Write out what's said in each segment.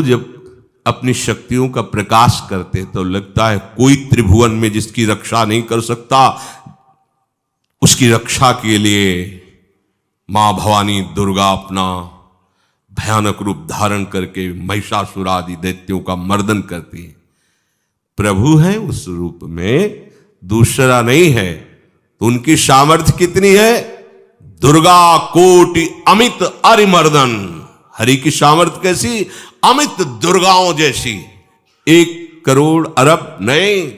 जब अपनी शक्तियों का प्रकाश करते तो लगता है कोई त्रिभुवन में जिसकी रक्षा नहीं कर सकता, उसकी रक्षा के लिए मां भवानी दुर्गा अपना भयानक रूप धारण करके महिषासुर आदि दैत्यों का मर्दन करती है। प्रभु है उस रूप में, दूसरा नहीं है। तो उनकी सामर्थ्य कितनी है? दुर्गा कोटि अमित अरिमर्दन। हरि की सामर्थ्य कैसी? अमित दुर्गाओं जैसी। 1 करोड़ अरब नहीं,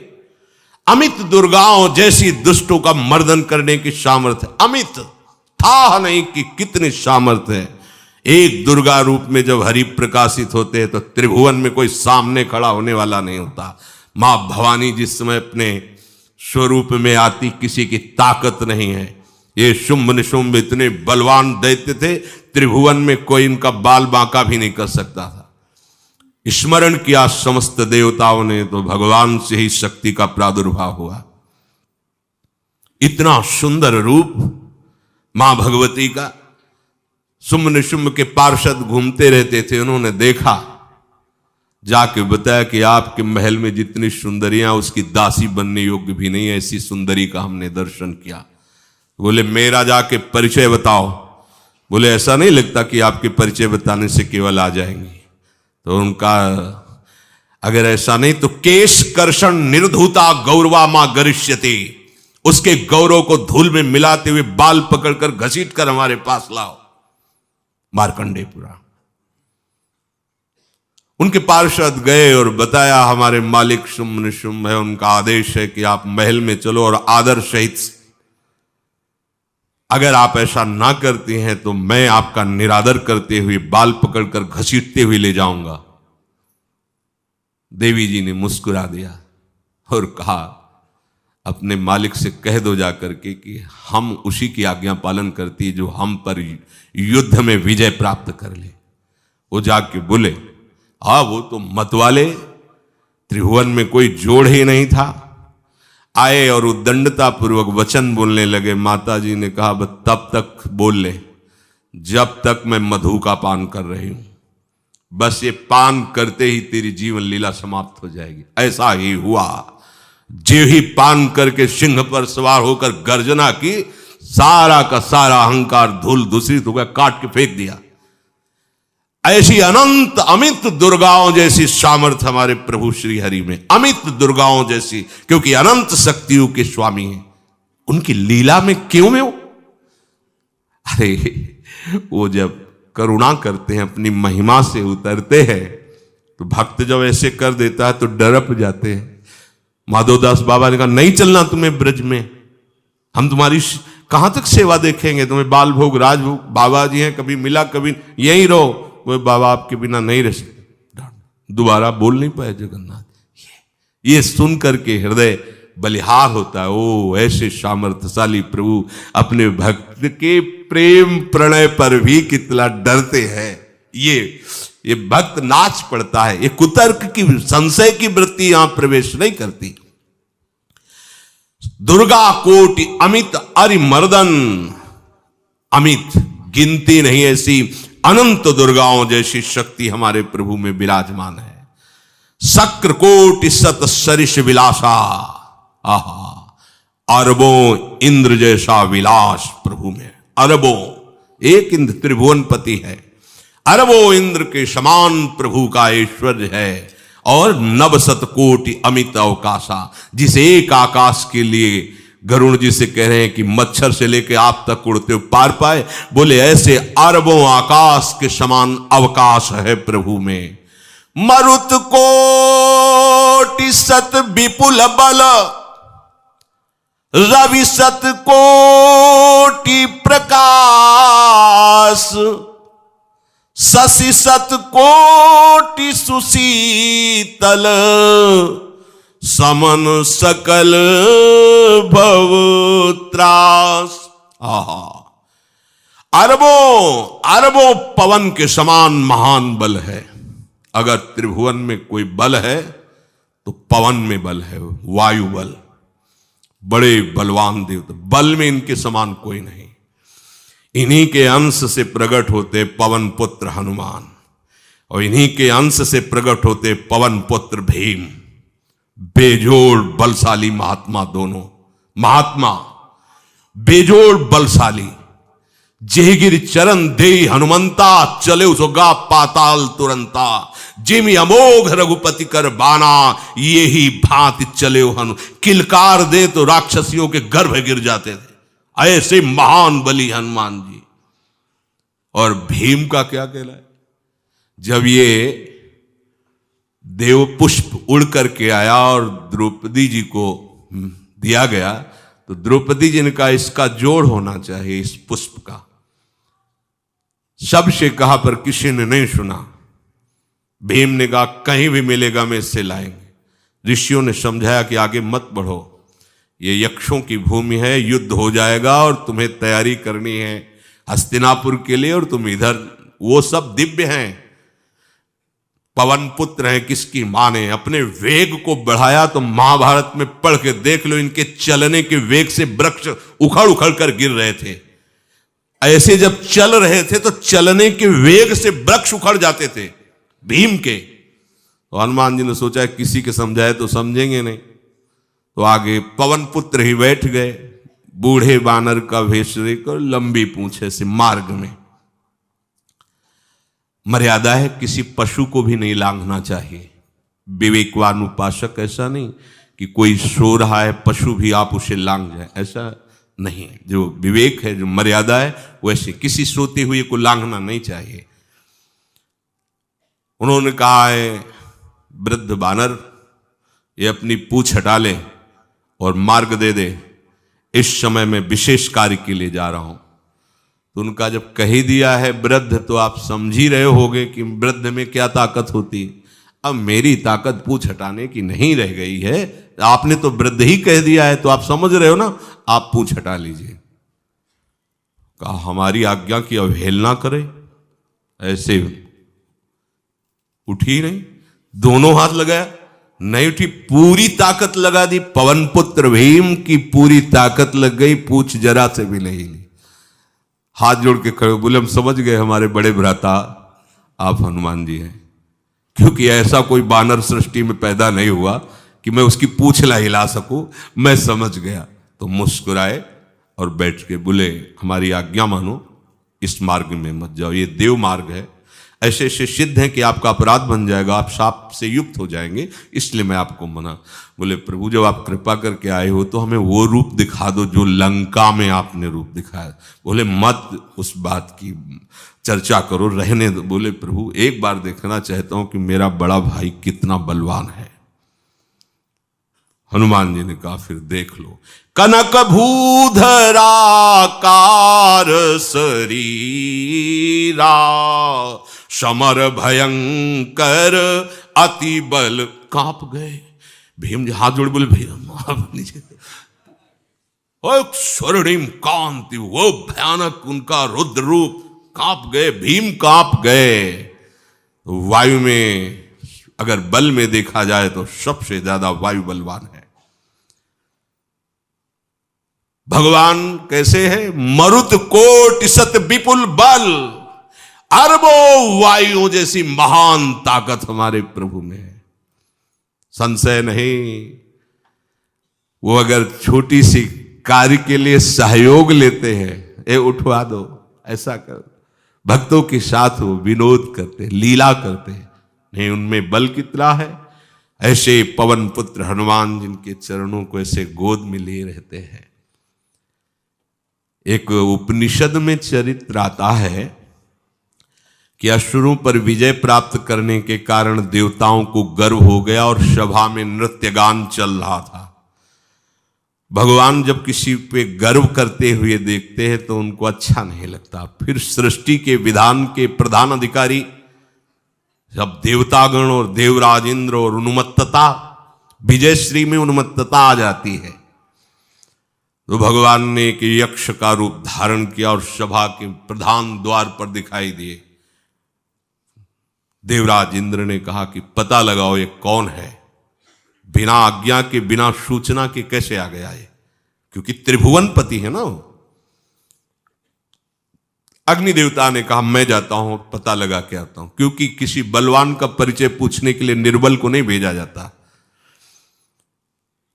अमित दुर्गाओं जैसी दुष्टों का मर्दन करने की सामर्थ्य। अमित था नहीं कि कितनी सामर्थ्य है। एक दुर्गा रूप में जब हरि प्रकाशित होते हैं तो त्रिभुवन में कोई सामने खड़ा होने वाला नहीं होता। मां भवानी जिस समय अपने स्वरूप में आती, किसी की ताकत नहीं है। ये शुंभ निशुंभ इतने बलवान दैत्य थे, त्रिभुवन में कोई इनका बाल बांका भी नहीं कर सकता था। स्मरण किया समस्त देवताओं ने तो भगवान से ही शक्ति का प्रादुर्भाव हुआ। इतना सुंदर रूप मां भगवती का। शुंभ निशुंभ के पार्षद घूमते रहते थे, उन्होंने देखा, जाके बताया कि आपके महल में जितनी सुंदरियां उसकी दासी बनने योग्य भी नहीं, ऐसी सुंदरी का हमने दर्शन किया। बोले मेरा जाके परिचय बताओ। बोले ऐसा नहीं लगता कि आपके परिचय बताने से केवल आ जाएंगी। तो उनका अगर ऐसा नहीं तो केश कर्षण निर्धूता गौरवा मां गरिष्यति, उसके गौरव को धूल में मिलाते हुए बाल पकड़कर घसीट कर हमारे पास लाओ। मार्कंडेयपुरा उनके पार्षद गए और बताया हमारे मालिक शुंभ निशुंभ है, उनका आदेश है कि आप महल में चलो और आदर सहित, अगर आप ऐसा ना करती हैं तो मैं आपका निरादर करते हुए बाल पकड़कर घसीटते हुए ले जाऊंगा। देवी जी ने मुस्कुरा दिया और कहा अपने मालिक से कह दो जाकर के कि हम उसी की आज्ञा पालन करती जो हम पर युद्ध में विजय प्राप्त कर ले। वो जाके बोले हाँ वो तो मतवाले, त्रिभुवन में कोई जोड़ ही नहीं था। आए और उद्दंडता पूर्वक वचन बोलने लगे। माता जी ने कहा बस तब तक बोल ले जब तक मैं मधु का पान कर रही हूं, बस ये पान करते ही तेरी जीवन लीला समाप्त हो जाएगी। ऐसा ही हुआ। जो ही पान करके सिंह पर सवार होकर गर्जना की, सारा का सारा अहंकार धूल दूषित हो गया, काट के फेंक दिया। ऐसी अनंत अमित दुर्गाओं जैसी सामर्थ्य हमारे प्रभु श्री हरि में, अमित दुर्गाओं जैसी, क्योंकि अनंत शक्तियों के स्वामी हैं। उनकी लीला में क्यों में हो? अरे वो जब करुणा करते हैं, अपनी महिमा से उतरते हैं, तो भक्त जब ऐसे कर देता है तो डरप जाते हैं। माधवदास बाबा ने कहा नहीं चलना तुम्हें ब्रज में, हम तुम्हारी कहां तक सेवा देखेंगे, तुम्हें बाल भोग राजभोग, बाबा जी हैं, कभी मिला कभी यहीं रहो। वो बाबा आपके बिना नहीं रह सकते। दोबारा बोल नहीं पाए जगन्नाथ। ये सुन करके हृदय बलिहार होता है। ओ ऐसे सामर्थ्यशाली प्रभु अपने भक्त के प्रेम प्रणय पर भी कितना डरते हैं। ये भक्त नाच पड़ता है। ये कुतर्क की संशय की वृत्ति यहां प्रवेश नहीं करती। दुर्गा कोटि अमित अरिमर्दन, अमित गिनती नहीं ऐसी अनंत दुर्गाओं जैसी शक्ति हमारे प्रभु में विराजमान है। शक्र कोटि सत सरिष विलासा, आहा अरबों इंद्र जैसा विलास प्रभु में। अरबों, एक इंद्र त्रिभुवनपति है, अरबों इंद्र के समान प्रभु का ऐश्वर्य है। और नवशत कोटि अमित अवकाशा, जिस एक आकाश के लिए गरुड़ जी से कह रहे हैं कि मच्छर से लेके आप तक उड़ते हो पार पाए, बोले ऐसे अरबों आकाश के समान अवकाश है प्रभु में। मरुत कोटि सत विपुल बल, रवि सत कोटि प्रकाश, शशि सत कोटि सुशीतल, समन सकल भव त्रास। आहा अरबों पवन के समान महान बल है। अगर त्रिभुवन में कोई बल है तो पवन में बल है, वायु बल। बड़े बलवान देवता, बल में इनके समान कोई नहीं। इन्हीं के अंश से प्रकट होते पवन पुत्र हनुमान। और इन्हीं के अंश से प्रकट होते पवन पुत्र भीम, बेजोड़ बलशाली महात्मा। दोनों महात्मा बेजोड़ बलशाली। जेगिर चरण दे हनुमंता, चले उसोगा पाताल तुरंता। जिम अमोघ रघुपति कर बाना, ये ही भांति चले हनु। किलकार दे तो राक्षसियों के गर्भ गिर जाते थे, ऐसे महान बली हनुमान जी। और भीम का क्या कहला है? जब ये देव पुष्प उड़ करके आया और द्रौपदी जी को दिया गया, तो द्रौपदी जी ने कहा इसका जोड़ होना चाहिए, इस पुष्प का। सबसे कहा पर किसी ने नहीं सुना। भीम ने कहा कहीं भी मिलेगा मैं इससे लाएंगे। ऋषियों ने समझाया कि आगे मत बढ़ो, ये यक्षों की भूमि है, युद्ध हो जाएगा और तुम्हें तैयारी करनी है हस्तिनापुर के लिए, और तुम इधर, वो सब दिव्य हैं, पवन पुत्र हैं, किसकी माने। अपने वेग को बढ़ाया तो महाभारत में पढ़ के देख लो, इनके चलने के वेग से वृक्ष उखड़ उखड़ कर गिर रहे थे। ऐसे जब चल रहे थे तो चलने के वेग से वृक्ष उखड़ जाते थे भीम के। तो हनुमान जी ने सोचा किसी के समझाए तो समझेंगे नहीं, तो आगे पवन पुत्र ही बैठ गए, बूढ़े बानर का वेश लेकर, लंबी पूंछे से। मार्ग में मर्यादा है, किसी पशु को भी नहीं लांघना चाहिए। विवेकवान उपासक ऐसा नहीं कि कोई सो रहा है पशु भी आप उसे लांघ जाए, ऐसा नहीं। जो विवेक है, जो मर्यादा है, वैसे किसी सोते हुए को लांघना नहीं चाहिए। उन्होंने कहा है वृद्ध बानर, ये अपनी पूंछ हटा ले और मार्ग दे दे, इस समय मैं विशेष कार्य के लिए जा रहा हूं। तो उनका जब कह ही दिया है वृद्ध, तो आप समझ ही रहे होगे कि वृद्ध में क्या ताकत होती। अब मेरी ताकत पूंछ हटाने की नहीं रह गई है, आपने तो वृद्ध ही कह दिया है, तो आप समझ रहे हो ना, आप पूंछ हटा लीजिए। कहा हमारी आज्ञा की अवहेलना करे, ऐसे उठी नहीं, दोनों हाथ लगाया, नहीं उठी, पूरी ताकत लगा दी। पवन पुत्र भीम की पूरी ताकत लग गई, पूंछ जरा से भी नहीं ली। हाथ जोड़ के खड़े बोले हम समझ गए हमारे बड़े भ्राता आप हनुमान जी हैं, क्योंकि ऐसा कोई बानर सृष्टि में पैदा नहीं हुआ कि मैं उसकी पूंछ ला हिला सकूं। मैं समझ गया। तो मुस्कुराए और बैठ के बोले हमारी आज्ञा मानो, इस मार्ग में मत जाओ, ये देव मार्ग है, ऐसे ऐसे सिद्ध हैं कि आपका अपराध बन जाएगा, आप शाप से युक्त हो जाएंगे, इसलिए मैं आपको मना। बोले प्रभु जब आप कृपा करके आए हो तो हमें वो रूप दिखा दो जो लंका में आपने रूप दिखाया। बोले मत उस बात की चर्चा करो, रहने दो। बोले प्रभु एक बार देखना चाहता हूं कि मेरा बड़ा भाई कितना बलवान है। हनुमान जी ने कहा फिर देख लो। कनक भूधराकार शरीरा, समर भयंकर अति बल। कांप गए भीम जी, हाथ जोड़ बोले भैया नीचे। स्वर्णिम कांति, वो भयानक उनका रुद्र रूप, कांप गए भीम, कांप गए। वायु में अगर बल में देखा जाए तो सबसे ज्यादा वायु बलवान है। भगवान कैसे है? मरुत कोट सत विपुल बल, अरबों वायुओं जैसी महान ताकत हमारे प्रभु में है, संशय नहीं। वो अगर छोटी सी कार्य के लिए सहयोग लेते हैं, ए उठवा दो, ऐसा कर, भक्तों के साथ वो विनोद करते, लीला करते, नहीं उनमें बल कितना है। ऐसे पवन पुत्र हनुमान जिनके चरणों को ऐसे गोद में लिए रहते हैं। एक उपनिषद में चरित्र आता है कि असुरों पर विजय प्राप्त करने के कारण देवताओं को गर्व हो गया और सभा में नृत्य गान चल रहा था। भगवान जब किसी पे गर्व करते हुए देखते हैं तो उनको अच्छा नहीं लगता। फिर सृष्टि के विधान के प्रधान अधिकारी सब देवतागण और देवराज इंद्र, और उन्मत्तता, विजयश्री में उन्मत्तता आ जाती है। तो भगवान ने एक यक्ष का रूप धारण किया और सभा के प्रधान द्वार पर दिखाई दिए। देवराज इंद्र ने कहा कि पता लगाओ ये कौन है, बिना आज्ञा के, बिना सूचना के कैसे आ गया है, क्योंकि त्रिभुवनपति है ना। अग्नि देवता ने कहा मैं जाता हूं, पता लगा के आता हूं, क्योंकि किसी बलवान का परिचय पूछने के लिए निर्बल को नहीं भेजा जाता।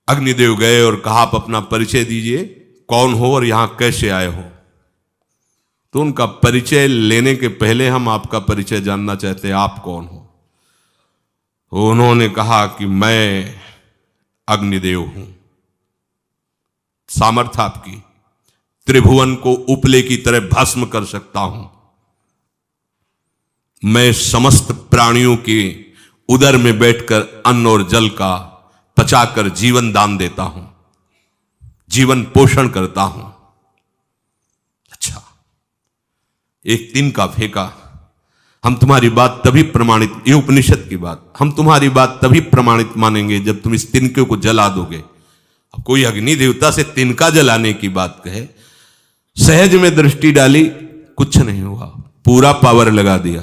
अग्निदेव गए और कहा आप अपना परिचय दीजिए, कौन हो और यहां कैसे आए हो। तो उनका परिचय लेने के पहले हम आपका परिचय जानना चाहते हैं, आप कौन हो। तो उन्होंने कहा कि मैं अग्निदेव हूं। सामर्थ्य आपकी, त्रिभुवन को उपले की तरह भस्म कर सकता हूं। मैं समस्त प्राणियों के उदर में बैठकर अन्न और जल का पचाकर जीवन दान देता हूं, जीवन पोषण करता हूं। अच्छा, एक तिनका फेंका, हम तुम्हारी बात तभी प्रमाणित, ये उपनिषद की बात, हम तुम्हारी बात तभी प्रमाणित मानेंगे जब तुम इस तिनके को जला दोगे। अब कोई अग्नि देवता से तिनका जलाने की बात कहे, सहज में दृष्टि डाली, कुछ नहीं हुआ, पूरा पावर लगा दिया।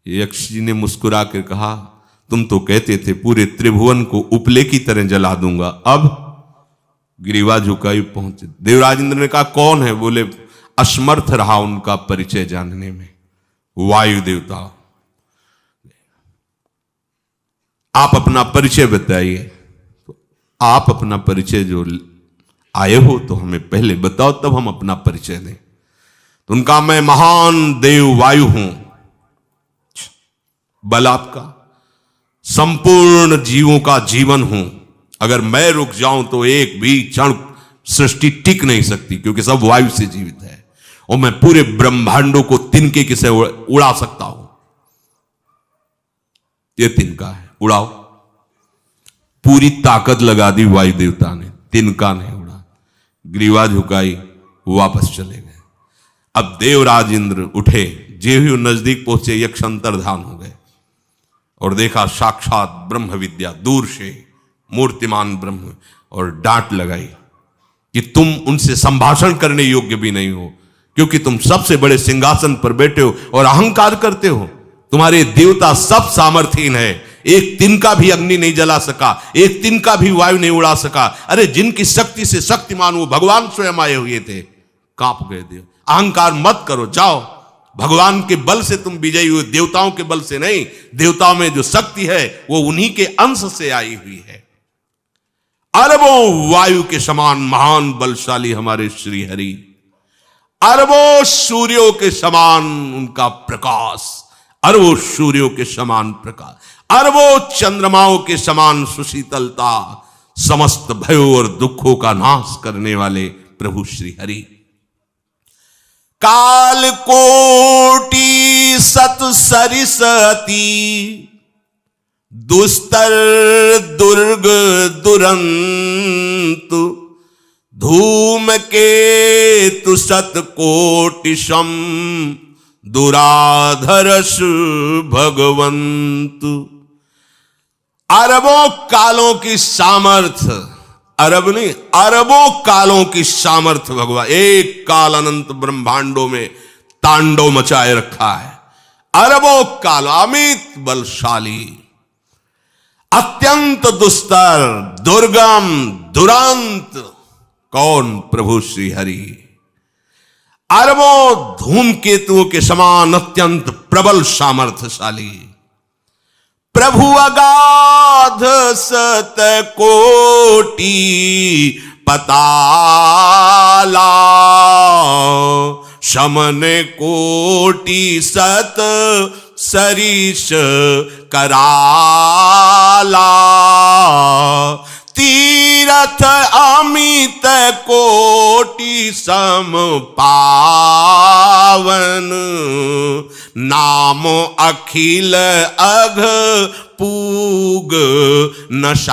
यक्ष जी ने मुस्कुरा कर कहा तुम तो कहते थे पूरे त्रिभुवन को उपले की तरह जला दूंगा, अब ग्रीवा झुकाई पहुंचे। देवराज इंद्र ने कहा कौन है? बोले असमर्थ रहा उनका परिचय जानने में, वायु देवता। आप अपना परिचय बताइए। तो आप अपना परिचय जो आए हो तो हमें पहले बताओ, तब हम अपना परिचय दें। तो उनका मैं महान देव वायु हूं। बल आपका, संपूर्ण जीवों का जीवन हूं। अगर मैं रुक जाऊं तो एक भी क्षण सृष्टि टिक नहीं सकती, क्योंकि सब वायु से जीवित है। और मैं पूरे ब्रह्मांडों को तिनके से उड़ा सकता हूं। ये तिनका है, उड़ाओ। पूरी ताकत लगा दी वायु देवता ने, तिनका नहीं उड़ा। ग्रीवा झुकाई, वापस चले गए। अब देवराज इंद्र उठे, जे ही नजदीक पहुंचे यक्ष अंतर्धान हो गए और देखा साक्षात ब्रह्म विद्या दूर से मूर्तिमान ब्रह्म, और डांट लगाई कि तुम उनसे संभाषण करने योग्य भी नहीं हो, क्योंकि तुम सबसे बड़े सिंहासन पर बैठे हो और अहंकार करते हो। तुम्हारे देवता सब सामर्थ्यहीन है, एक तिनका भी अग्नि नहीं जला सका, एक तिनका भी वायु नहीं उड़ा सका। अरे जिनकी शक्ति से शक्तिमान वो भगवान स्वयं आए हुए थे, कांप गए देव। अहंकार मत करो, जाओ। भगवान के बल से तुम विजयी हुए, देवताओं के बल से नहीं। देवताओं में जो शक्ति है वो उन्हीं के अंश से आई हुई है। अरबों वायु के समान महान बलशाली हमारे श्री हरि, अरबों सूर्यों के समान उनका प्रकाश, अरबों सूर्यों के समान प्रकाश, अरबों चंद्रमाओं के समान सुशीतलता, समस्त भयों और दुखों का नाश करने वाले प्रभु श्री हरि। काल कोटि सत सरिसती, दुस्तर दुर्ग दुरंत, धूम के तु सत कोटिशम, दुराधरस भगवंत। अरबों कालों की सामर्थ्य, अरब नहीं अरबों कालों की सामर्थ्य भगवान, एक काल अनंत ब्रह्मांडों में तांडव मचाए रखा है। अरबों काल, अमित बलशाली, अत्यंत दुस्तर, दुर्गम, दुरांत। कौन? प्रभु श्री हरि। अरबों धूमकेतुओं के समान अत्यंत प्रबल सामर्थ्यशाली प्रभु, अगाध सत कोटि पताला, शमन कोटि सत सरिष कराला, तीरथ अमित कोटि सम पावन, नाम अखिल अघ पूग नशावन।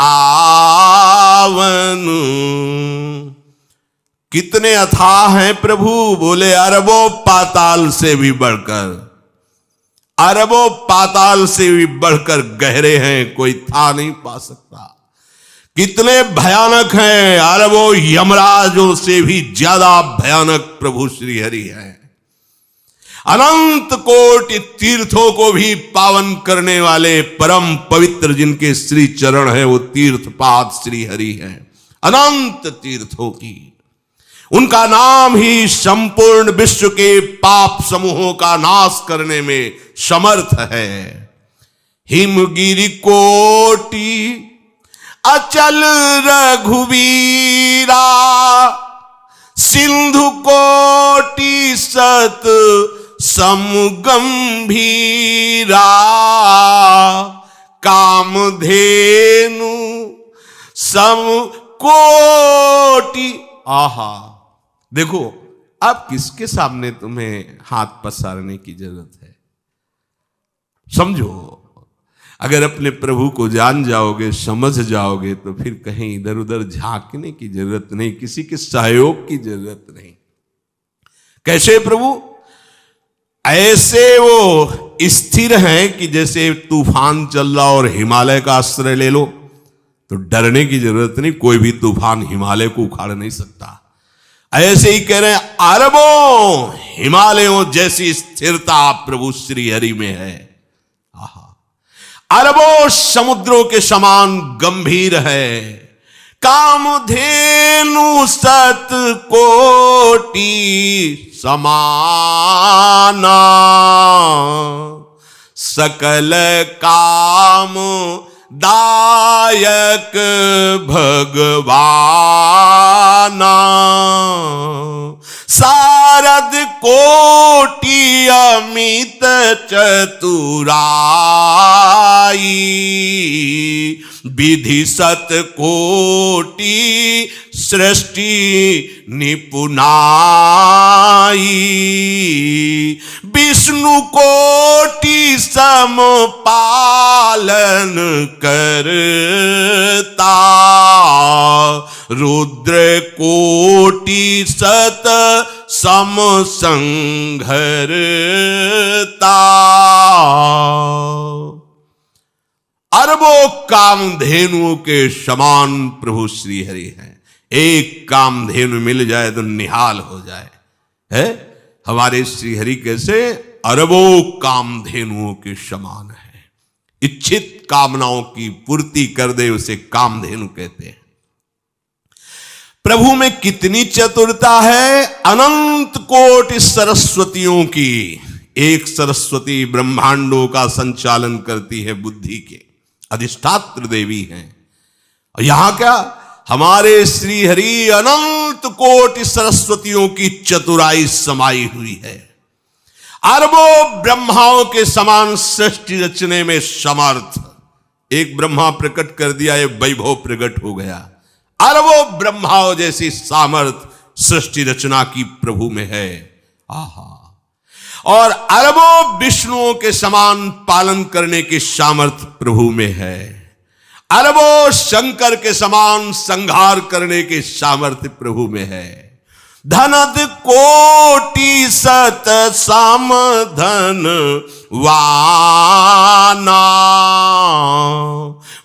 कितने अथाह हैं प्रभु? बोले अरबों पाताल से भी बढ़कर, अरबों पाताल से भी बढ़कर गहरे हैं, कोई था नहीं पा सकता। कितने भयानक हैं? अरबों यमराजों से भी ज्यादा भयानक प्रभु श्री हरि हैं। अनंत कोटि तीर्थों को भी पावन करने वाले परम पवित्र जिनके श्री चरण है, वो तीर्थपाद श्री हरि हैं। अनंत तीर्थों की उनका नाम ही संपूर्ण विश्व के पाप समूहों का नाश करने में समर्थ है। हिमगिरि कोटि अचल रघुवीरा, सिंधु कोटि सत समगंभीरा, कामधेनु सम कोटि। आहा, देखो अब किसके सामने तुम्हें हाथ पसारने की जरूरत है? समझो, अगर अपने प्रभु को जान जाओगे, समझ जाओगे, तो फिर कहीं इधर उधर झांकने की जरूरत नहीं, किसी के सहयोग की जरूरत नहीं। कैसे प्रभु? ऐसे वो स्थिर हैं कि जैसे तूफान चल रहा और हिमालय का आश्रय ले लो तो डरने की जरूरत नहीं, कोई भी तूफान हिमालय को उखाड़ नहीं सकता। ऐसे ही कह रहे हैं, अरबों हिमालयों जैसी स्थिरता प्रभु श्री हरि में है। आहा, अरबों समुद्रों के समान गंभीर है। कामधेनु सत कोटि समाना, सकल काम दायक भगवाना, सारद कोटि अमित चतुराई, विधि सत कोटि सृष्टि निपुनाई, विष्णु कोटि सम पालन करता, रुद्र कोटि सत सम संघरता। अरबों कामधेनुओं के समान प्रभु श्री हरि हैं। एक कामधेनु मिल जाए तो निहाल हो जाए। है हमारे श्री हरि कैसे? अरबों कामधेनुओं के समान है। इच्छित कामनाओं की पूर्ति कर दे उसे कामधेनु कहते हैं। प्रभु में कितनी चतुरता है! अनंत कोटि सरस्वतियों की एक सरस्वती ब्रह्मांडों का संचालन करती है, बुद्धि के अधिष्ठात्र देवी हैं। और यहां क्या, हमारे श्री हरि अनंत कोटि सरस्वतियों की चतुराई समाई हुई है। अरबों ब्रह्माओं के समान सृष्टि रचने में समर्थ। एक ब्रह्मा प्रकट कर दिया, ये वैभव प्रकट हो गया। अरबों ब्रह्माओं जैसी सामर्थ सृष्टि रचना की प्रभु में है। आहा, और अरबों विष्णुओं के समान पालन करने की सामर्थ प्रभु में है। अरबों शंकर के समान संहार करने की सामर्थ्य प्रभु में है। धनद कोटि सत समधन वाना,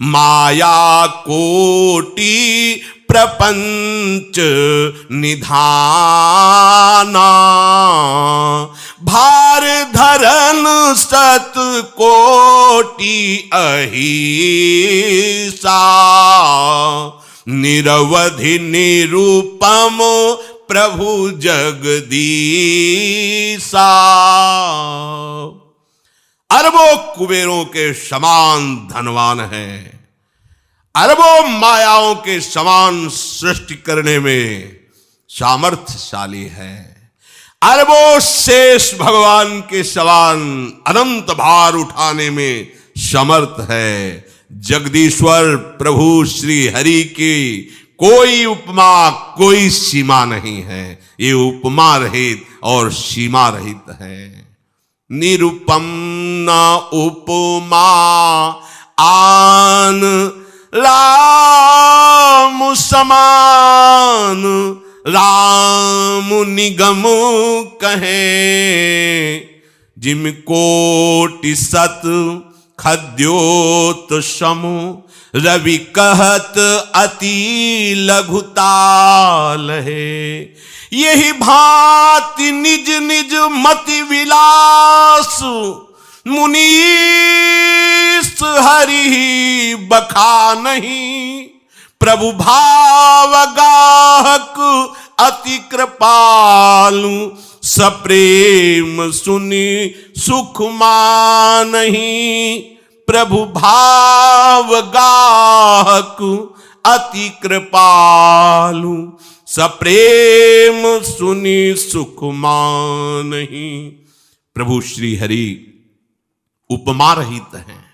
माया कोटि प्रपंच निधाना, भार धरन सत कोटि अहिसा, निरवधि निरूपम प्रभु जगदीसा। अरबों कुबेरों के समान धनवान है। अरबों मायाओं के समान सृष्टि करने में सामर्थ्यशाली है। अरबों शेष भगवान के समान अनंत भार उठाने में समर्थ है। जगदीश्वर प्रभु श्री हरि की कोई उपमा, कोई सीमा नहीं है। ये उपमा रहित और सीमा रहित है। निरुपम न उपमा आन राम समान, राम निगम कहे, जिम कोटि सत खद्योत समु, रवि कहत अति लघुताल है। यही भांति निज निज मति विलास, मुनीस हरि बखा नहीं। प्रभु भाव गाहक अति कृपालु, सप्रेम सुनी सुख मानहि। प्रभु भाव गाहक अति कृपालु, सप्रेम सुनी सुख मानहि। प्रभु श्री हरि उपमा रहित हैं,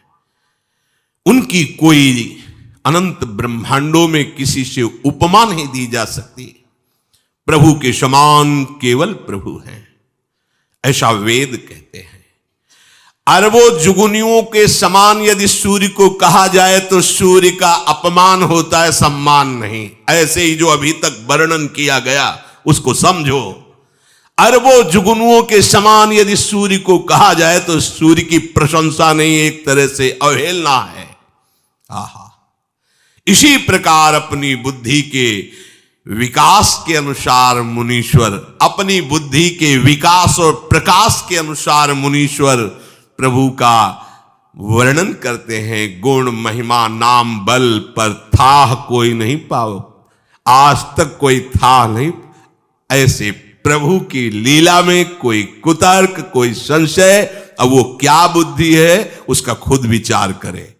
उनकी कोई अनंत ब्रह्मांडों में किसी से उपमा नहीं दी जा सकती। प्रभु के समान केवल प्रभु हैं, ऐसा वेद कहते हैं। अरबों जुगुनियों के समान यदि सूर्य को कहा जाए तो सूर्य का अपमान होता है, सम्मान नहीं। ऐसे ही जो अभी तक वर्णन किया गया उसको समझो। अरबों जुगनुओं के समान यदि सूर्य को कहा जाए तो सूर्य की प्रशंसा नहीं, एक तरह से अवहेलना है। आहा, इसी प्रकार अपनी बुद्धि के विकास के अनुसार मुनीश्वर, अपनी बुद्धि के विकास और प्रकाश के अनुसार मुनीश्वर प्रभु का वर्णन करते हैं। गुण महिमा नाम बल पर था कोई नहीं पाओ, आज तक कोई था नहीं। ऐसे प्रभु की लीला में कोई कुतर्क, कोई संशय, अब वो क्या बुद्धि है उसका खुद विचार करे।